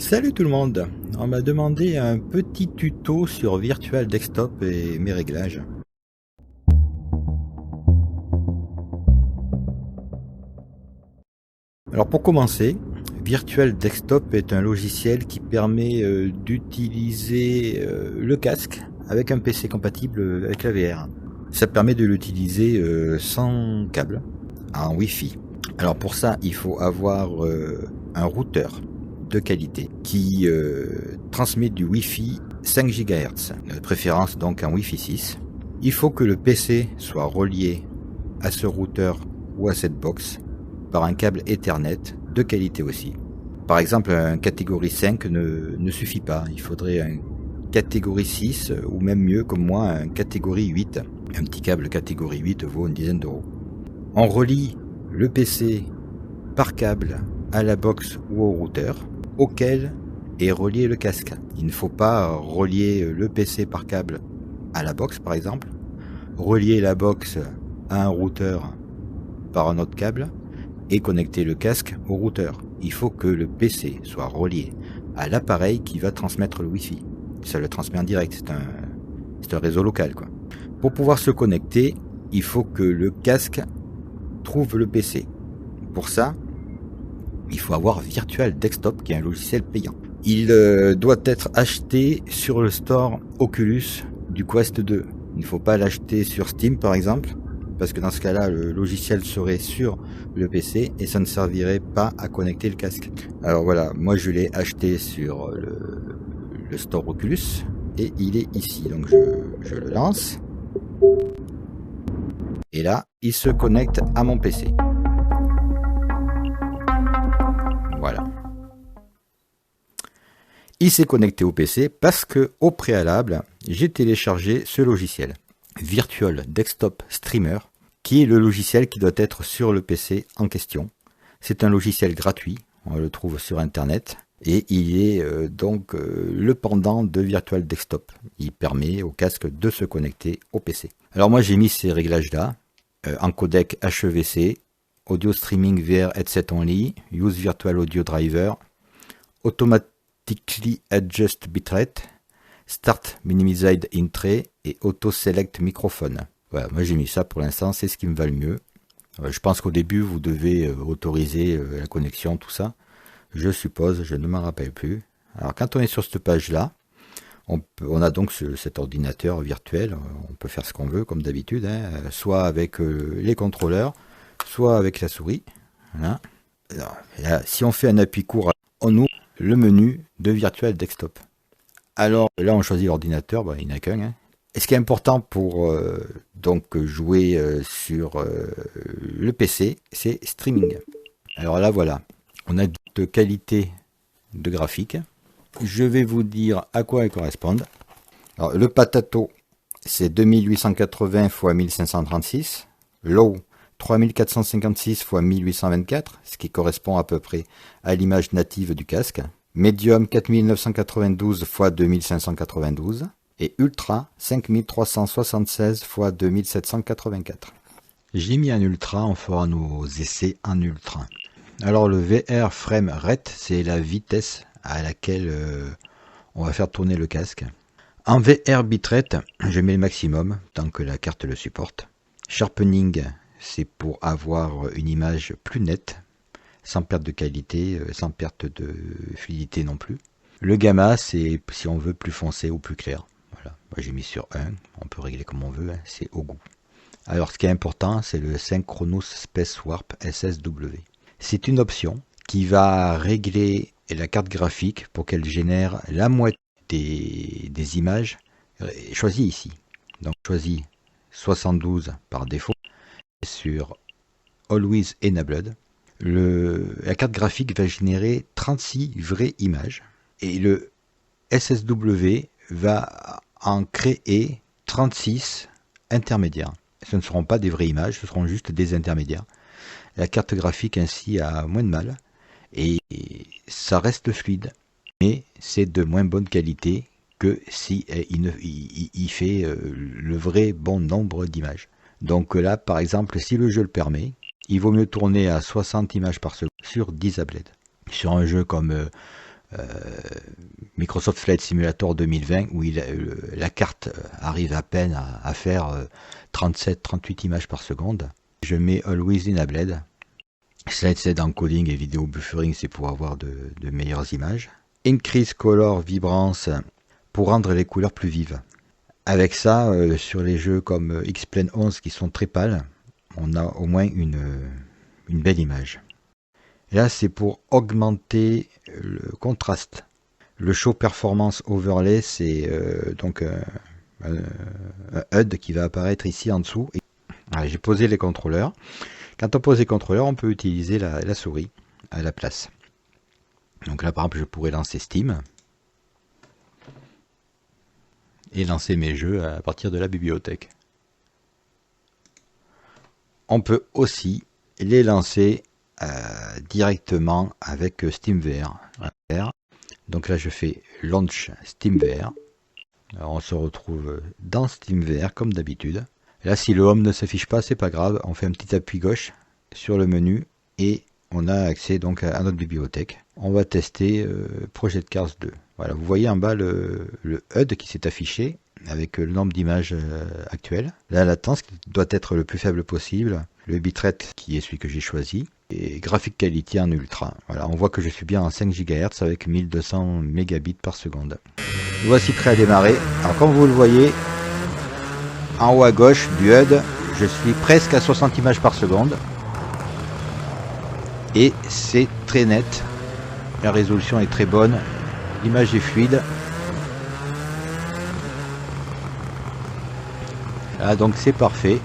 Salut tout le monde, on m'a demandé un petit tuto sur Virtual Desktop et mes réglages. Alors pour commencer, Virtual Desktop est un logiciel qui permet d'utiliser le casque avec un PC compatible avec la VR. Ça permet de l'utiliser sans câble, en Wi-Fi. Alors pour ça, il faut avoir un routeur de qualité qui transmet du Wi-Fi 5 GHz, de préférence donc en Wi-Fi 6. Il faut que le PC soit relié à ce routeur ou à cette box par un câble Ethernet de qualité aussi. Par exemple, un catégorie 5 ne suffit pas, il faudrait un catégorie 6 ou même mieux comme moi un catégorie 8. Un petit câble catégorie 8 vaut une dizaine d'euros. On relie le PC par câble à la box ou au routeur auquel est relié le casque. Il ne faut pas relier le PC par câble à la box par exemple, relier la box à un routeur par un autre câble et connecter le casque au routeur. Il faut que le PC soit relié à l'appareil qui va transmettre le Wi-Fi. Ça le transmet en direct, c'est un réseau local quoi. Pour pouvoir se connecter, il faut que le casque trouve le PC. Pour ça, il faut avoir Virtual Desktop qui est un logiciel payant. Il doit être acheté sur le store Oculus du Quest 2. Il ne faut pas l'acheter sur Steam par exemple, parce que dans ce cas-là, le logiciel serait sur le PC et ça ne servirait pas à connecter le casque. Alors voilà, moi je l'ai acheté sur le store Oculus et il est ici. Donc je le lance. Et là, il se connecte à mon PC. Voilà. Il s'est connecté au PC parce que au préalable, j'ai téléchargé ce logiciel, Virtual Desktop Streamer, qui est le logiciel qui doit être sur le PC en question. C'est un logiciel gratuit, on le trouve sur internet, et il est donc le pendant de Virtual Desktop. Il permet au casque de se connecter au PC. Alors moi j'ai mis ces réglages-là, en codec HEVC, Audio Streaming VR Headset Only, Use Virtual Audio Driver, Automatically Adjust Bitrate, Start Minimized in Tray et Auto Select Microphone. Voilà, moi j'ai mis ça pour l'instant, c'est ce qui me va le mieux. Je pense qu'au début vous devez autoriser la connexion, tout ça. Je suppose, je ne m'en rappelle plus. Alors quand on est sur cette page-là, on a donc cet ordinateur virtuel, on peut faire ce qu'on veut comme d'habitude, hein, soit avec les contrôleurs, soit avec la souris. Voilà. Alors, là, si on fait un appui court, on ouvre le menu de Virtual Desktop. Alors là on choisit l'ordinateur, il n'y en a qu'un. Hein. Et ce qui est important pour donc jouer sur le PC, c'est streaming. Alors là voilà, on a de qualité de graphique. Je vais vous dire à quoi elles correspondent. Alors, le Patato, c'est 2880 x 1536. Low, 3456 x 1824, ce qui correspond à peu près à l'image native du casque. Medium, 4992 x 2592. Et Ultra, 5376 x 2784. J'ai mis en Ultra, on fera nos essais en Ultra. Alors le VR Frame Rate, c'est la vitesse à laquelle on va faire tourner le casque. En VR bitrate, je mets le maximum tant que la carte le supporte. Sharpening, c'est pour avoir une image plus nette, sans perte de qualité, sans perte de fluidité non plus. Le gamma, c'est si on veut plus foncé ou plus clair. Voilà, moi j'ai mis sur 1, on peut régler comme on veut, hein, c'est au goût. Alors ce qui est important, c'est le Synchronous Space Warp SSW. C'est une option qui va régler la carte graphique pour qu'elle génère la moitié des images choisies ici. Donc choisis 72 par défaut sur Always Enabled. La carte graphique va générer 36 vraies images et le SSW va en créer 36 intermédiaires. Ce ne seront pas des vraies images, ce seront juste des intermédiaires. La carte graphique ainsi a moins de mal et ça reste fluide, mais c'est de moins bonne qualité que si il fait le vrai bon nombre d'images. Donc là, par exemple, si le jeu le permet, il vaut mieux tourner à 60 images par seconde sur 10 tablettes. Sur un jeu comme Microsoft Flight Simulator 2020 où la carte arrive à peine à faire 37-38 images par seconde. Je mets Always Enabled. Slide Set Encoding et Video Buffering, c'est pour avoir de meilleures images. Increase Color Vibrance pour rendre les couleurs plus vives. Avec ça, sur les jeux comme X-Plane 11 qui sont très pâles, on a au moins une belle image. Et là, c'est pour augmenter le contraste. Le Show Performance Overlay, c'est donc un HUD qui va apparaître ici en dessous. J'ai posé les contrôleurs. Quand on pose les contrôleurs, on peut utiliser la souris à la place. Donc là, par exemple, je pourrais lancer Steam et lancer mes jeux à partir de la bibliothèque. On peut aussi les lancer directement avec SteamVR. Donc là, je fais Launch SteamVR. Alors, on se retrouve dans SteamVR comme d'habitude. Là, si le Home ne s'affiche pas, c'est pas grave. On fait un petit appui gauche sur le menu et on a accès donc à notre bibliothèque. On va tester Project Cars 2. Voilà, vous voyez en bas le HUD qui s'est affiché avec le nombre d'images actuelles. La latence qui doit être le plus faible possible. Le bitrate qui est celui que j'ai choisi. Et Graphic Quality en ultra. Voilà, on voit que je suis bien en 5 GHz avec 1200 mégabits par seconde. Voici prêt à démarrer. Alors comme vous le voyez, en haut à gauche du HUD, je suis presque à 60 images par seconde. Et c'est très net. La résolution est très bonne. L'image est fluide. Là, donc c'est parfait.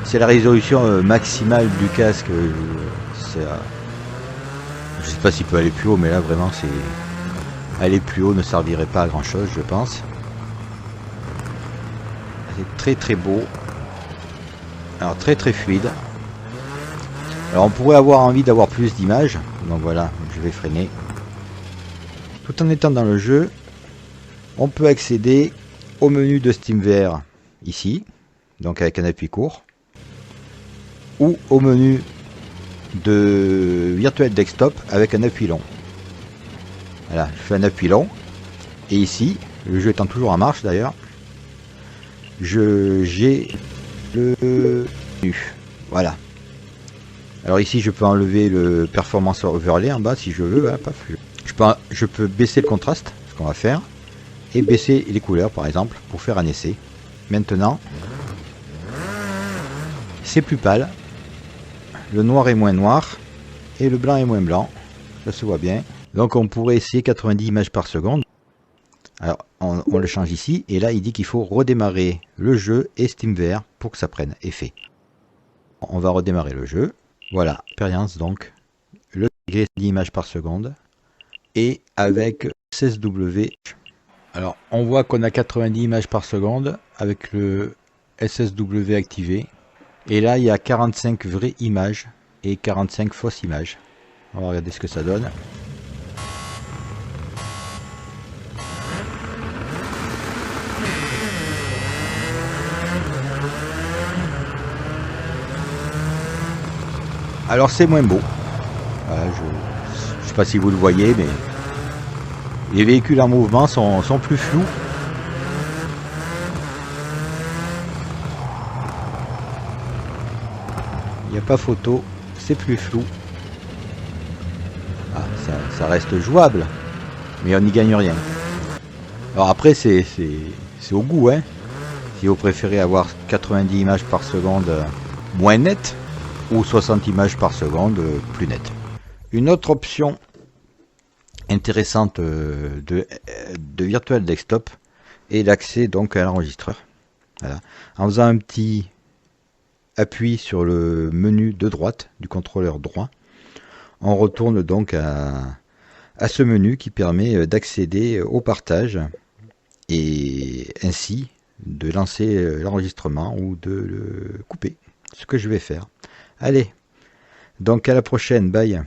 C'est la résolution maximale du casque. Je sais pas s'il peut aller plus haut, mais là vraiment c'est... Aller plus haut ne servirait pas à grand chose, je pense. C'est très très beau. Alors très très fluide. Alors on pourrait avoir envie d'avoir plus d'images. Donc voilà, je vais freiner. Tout en étant dans le jeu, on peut accéder au menu de SteamVR ici. Donc avec un appui court. Ou au menu de Virtual Desktop avec un appui long. Voilà, je fais un appui long. Et ici, le jeu étant toujours en marche d'ailleurs, j'ai le menu. Voilà. Alors ici, je peux enlever le Performance Overlay en bas si je veux. Voilà, paf. Je peux baisser le contraste, ce qu'on va faire, et baisser les couleurs par exemple pour faire un essai. Maintenant, c'est plus pâle. Le noir est moins noir et le blanc est moins blanc. Ça se voit bien. Donc on pourrait essayer 90 images par seconde. Alors on le change ici et là il dit qu'il faut redémarrer le jeu et SteamVR pour que ça prenne effet. On va redémarrer le jeu. Voilà, expérience donc. Le degré 10 images par seconde et avec 16W. Alors on voit qu'on a 90 images par seconde avec le SSW activé. Et là il y a 45 vraies images et 45 fausses images. On va regarder ce que ça donne. Alors c'est moins beau. Voilà, je sais pas si vous le voyez, mais les véhicules en mouvement sont plus flous. Il n'y a pas photo, c'est plus flou. Ah, ça reste jouable, mais on n'y gagne rien. Alors après c'est au goût, hein. Si vous préférez avoir 90 images par seconde moins nettes, ou 60 images par seconde plus nettes. Une autre option intéressante de Virtual Desktop est l'accès donc à l'enregistreur. Voilà. En faisant un petit appui sur le menu de droite du contrôleur droit, on retourne donc à ce menu qui permet d'accéder au partage et ainsi de lancer l'enregistrement ou de le couper, ce que je vais faire. Allez, donc à la prochaine, bye.